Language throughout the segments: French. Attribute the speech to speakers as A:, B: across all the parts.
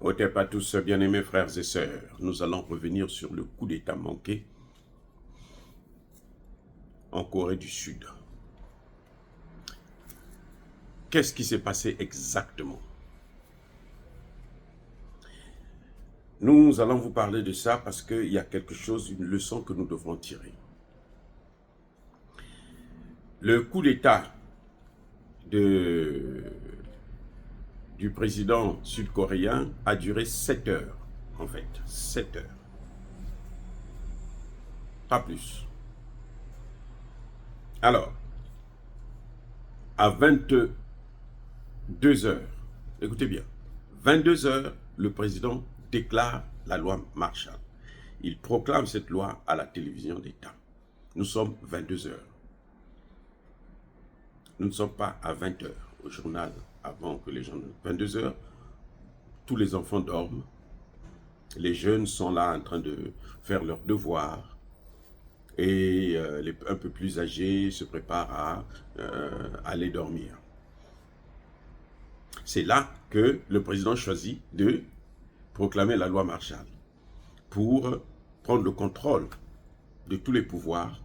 A: Otep à tous, bien-aimés frères et sœurs, nous allons revenir sur le coup d'État manqué en Corée du Sud. Qu'est-ce qui s'est passé exactement? Nous allons vous parler de ça parce qu'il y a quelque chose, une leçon que nous devrons tirer. Le coup d'État du président sud-coréen a duré 7 heures, en fait, 7 heures. Pas plus. Alors, à 22 heures, écoutez bien, 22 heures, le président déclare la loi Marshall. Il proclame cette loi à la télévision d'État. Nous sommes 22 heures. Nous ne sommes pas à 20 heures au journal avant que les gens... 22 heures, tous les enfants dorment. Les jeunes sont là en train de faire leurs devoirs. Et les un peu plus âgés se préparent à aller dormir. C'est là que le président choisit de proclamer la loi Marshall pour prendre le contrôle de tous les pouvoirs,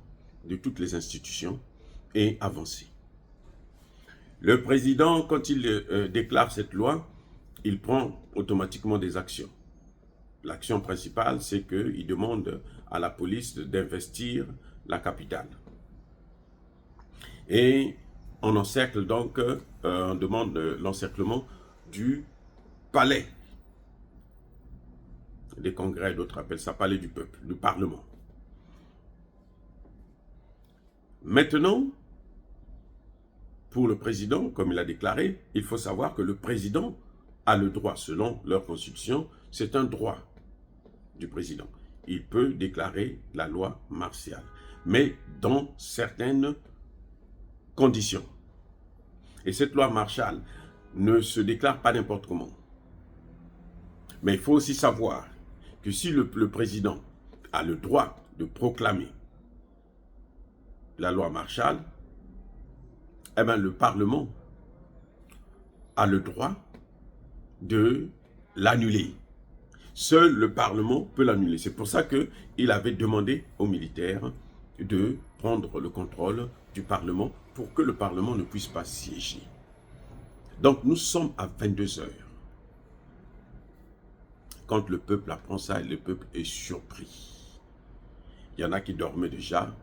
A: de toutes les institutions et avancer. Le président, quand il déclare cette loi, il prend automatiquement des actions. L'action principale, c'est qu'il demande à la police d'investir la capitale. Et on encercle donc, on demande l'encerclement du palais des congrès, d'autres appellent ça palais du peuple, du parlement. Maintenant, pour le président, comme il a déclaré, il faut savoir que le président a le droit, selon leur constitution, c'est un droit du président. Il peut déclarer la loi martiale, mais dans certaines conditions. Et cette loi Marshall ne se déclare pas n'importe comment. Mais il faut aussi savoir que si le président a le droit de proclamer la loi Marshall, eh bien le Parlement a le droit de l'annuler. Seul le Parlement peut l'annuler. C'est pour ça qu'il avait demandé aux militaires de prendre le contrôle du Parlement pour que le Parlement ne puisse pas siéger. Donc nous sommes à 22 heures. Quand le peuple apprend ça, le peuple est surpris. Il y en a qui dormaient déjà,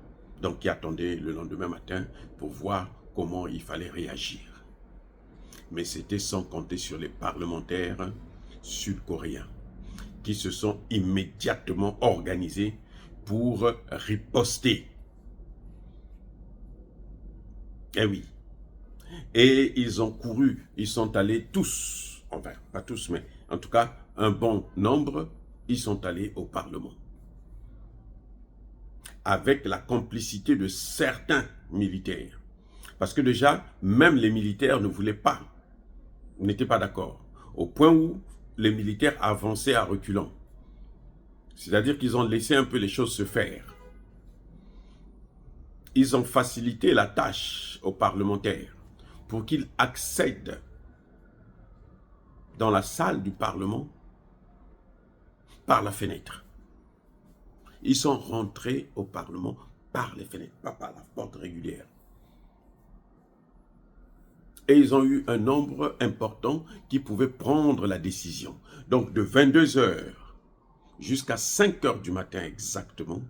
A: donc qui attendaient le lendemain matin pour voir comment il fallait réagir. Mais c'était sans compter sur les parlementaires sud-coréens qui se sont immédiatement organisés pour riposter. Eh oui. Et ils ont couru, ils sont allés tous, enfin pas tous, mais en tout cas un bon nombre, ils sont allés au Parlement. Avec la complicité de certains militaires. Parce que déjà, même les militaires ne voulaient pas, n'étaient pas d'accord. Au point où les militaires avançaient à reculons. C'est-à-dire qu'ils ont laissé un peu les choses se faire. Ils ont facilité la tâche aux parlementaires pour qu'ils accèdent dans la salle du Parlement par la fenêtre. Ils sont rentrés au Parlement par les fenêtres, pas par la porte régulière. Et ils ont eu un nombre important qui pouvait prendre la décision. Donc de 22 heures jusqu'à 5 heures du matin exactement,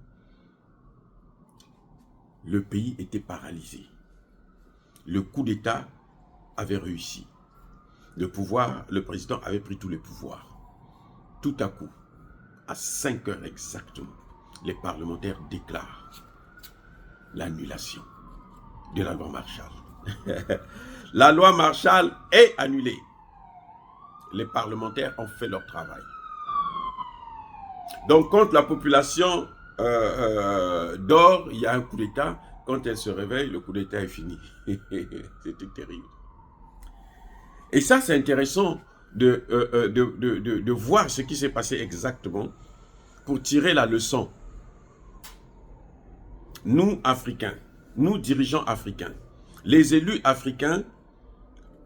A: le pays était paralysé. Le coup d'État avait réussi. Le président avait pris tous les pouvoirs. Tout à coup, à 5 heures exactement, les parlementaires déclarent l'annulation de la loi Marshall. La loi Marshall est annulée. Les parlementaires ont fait leur travail. Donc, quand la population dort, il y a un coup d'État. Quand elle se réveille, le coup d'État est fini. C'était terrible. Et ça, c'est intéressant de voir ce qui s'est passé exactement pour tirer la leçon. Nous, Africains, nous, dirigeants africains, les élus africains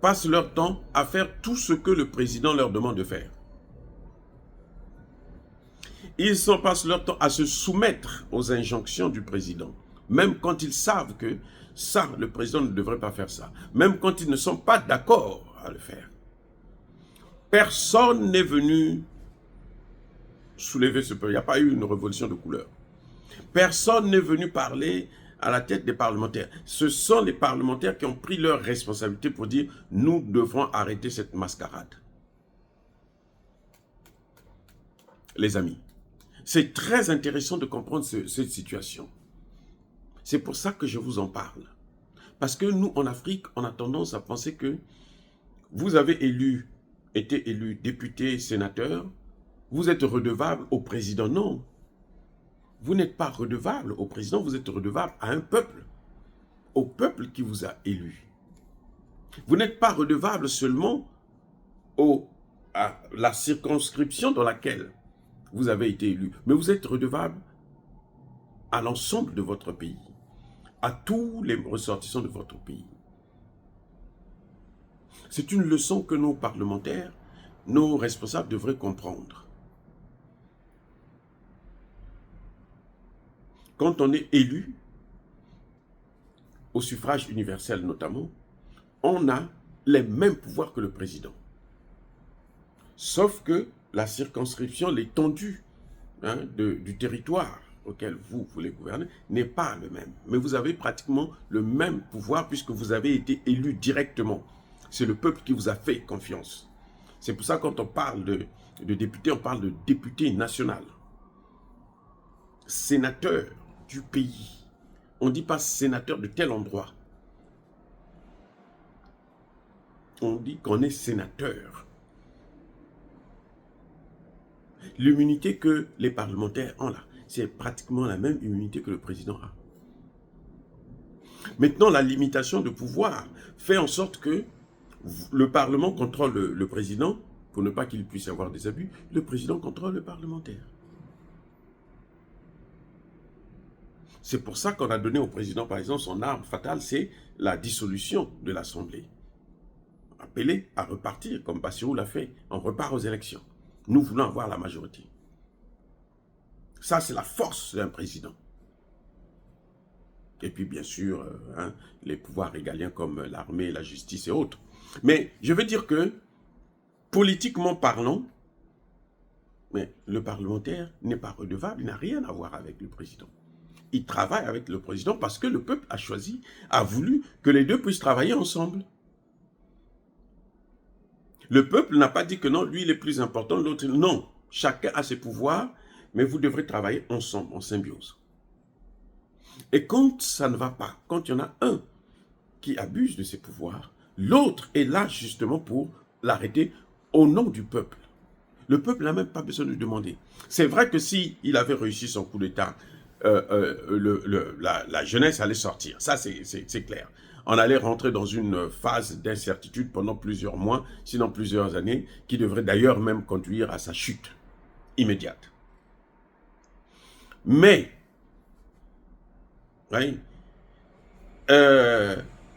A: passent leur temps à faire tout ce que le président leur demande de faire. Ils passent leur temps à se soumettre aux injonctions du président, même quand ils savent que ça, le président ne devrait pas faire ça, même quand ils ne sont pas d'accord à le faire. Personne n'est venu soulever ce peuple. Il n'y a pas eu une révolution de couleur. Personne n'est venu parler à la tête des parlementaires. Ce sont les parlementaires qui ont pris leur responsabilité pour dire « nous devons arrêter cette mascarade ». Les amis, c'est très intéressant de comprendre cette situation. C'est pour ça que je vous en parle. Parce que nous, en Afrique, on a tendance à penser que vous avez été élu député, sénateur, vous êtes redevable au président. Non. Vous n'êtes pas redevable au président, vous êtes redevable à un peuple. Au peuple qui vous a élu. Vous n'êtes pas redevable seulement à la circonscription dans laquelle vous avez été élu, mais vous êtes redevable à l'ensemble de votre pays, à tous les ressortissants de votre pays. C'est une leçon que nos parlementaires, nos responsables devraient comprendre. Quand on est élu, au suffrage universel notamment, on a les mêmes pouvoirs que le président. Sauf que la circonscription, l'étendue du territoire auquel vous voulez gouverner n'est pas le même. Mais vous avez pratiquement le même pouvoir puisque vous avez été élu directement. C'est le peuple qui vous a fait confiance. C'est pour ça que quand on parle de député, on parle de député national. Sénateur du pays. On ne dit pas sénateur de tel endroit. On dit qu'on est sénateur. L'immunité que les parlementaires ont là, c'est pratiquement la même immunité que le président a. Maintenant, la limitation de pouvoir fait en sorte que le Parlement contrôle le président, pour ne pas qu'il puisse y avoir des abus, le président contrôle le parlementaire. C'est pour ça qu'on a donné au président, par exemple, son arme fatale, c'est la dissolution de l'Assemblée. Appelé à repartir, comme Bassirou l'a fait, on repart aux élections. Nous voulons avoir la majorité. Ça, c'est la force d'un président. Et puis, bien sûr, les pouvoirs régaliens comme l'armée, la justice et autres. Mais je veux dire que, politiquement parlant, mais le parlementaire n'est pas redevable, il n'a rien à voir avec le président. Il travaille avec le président parce que le peuple a choisi, a voulu que les deux puissent travailler ensemble. Le peuple n'a pas dit que non, lui il est plus important, l'autre non. Chacun a ses pouvoirs, mais vous devrez travailler ensemble, en symbiose. Et quand ça ne va pas, quand il y en a un qui abuse de ses pouvoirs, l'autre est là justement pour l'arrêter au nom du peuple. Le peuple n'a même pas besoin de demander. C'est vrai que s'il avait réussi son coup d'État, la jeunesse allait sortir. Ça, c'est clair. On allait rentrer dans une phase d'incertitude pendant plusieurs mois, sinon plusieurs années, qui devrait d'ailleurs même conduire à sa chute immédiate. Mais, oui,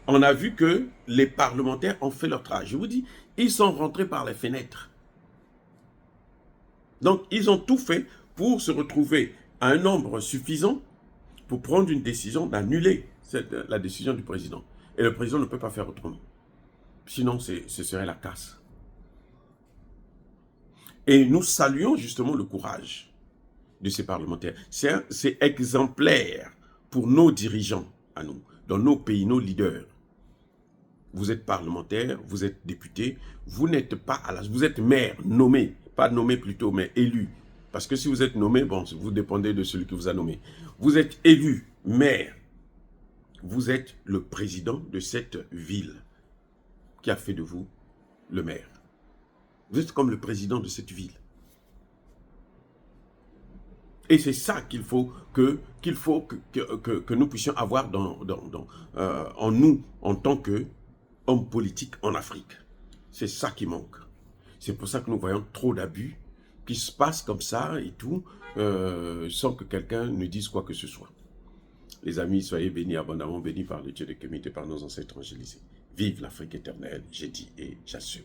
A: on a vu que les parlementaires ont fait leur travail. Je vous dis, ils sont rentrés par les fenêtres. Donc, ils ont tout fait pour se retrouver à un nombre suffisant pour prendre une décision d'annuler la décision du président. Et le président ne peut pas faire autrement. Sinon, ce serait la casse. Et nous saluons justement le courage de ces parlementaires. C'est exemplaire pour nos dirigeants à nous, dans nos pays, nos leaders. Vous êtes parlementaire, vous êtes député, vous n'êtes pas à la... Vous êtes maire, nommé, pas nommé plutôt, mais élu. Parce que si vous êtes nommé, bon, vous dépendez de celui qui vous a nommé. Vous êtes élu, maire. Vous êtes le président de cette ville qui a fait de vous le maire. Vous êtes comme le président de cette ville. Et c'est ça qu'il faut que nous puissions avoir en nous, en tant qu'hommes politiques en Afrique. C'est ça qui manque. C'est pour ça que nous voyons trop d'abus qui se passent comme ça et tout, sans que quelqu'un ne dise quoi que ce soit. Les amis, soyez bénis, abondamment bénis par le Dieu de Kémité, par nos ancêtres évangélisés. Vive l'Afrique éternelle, j'ai dit et j'assure.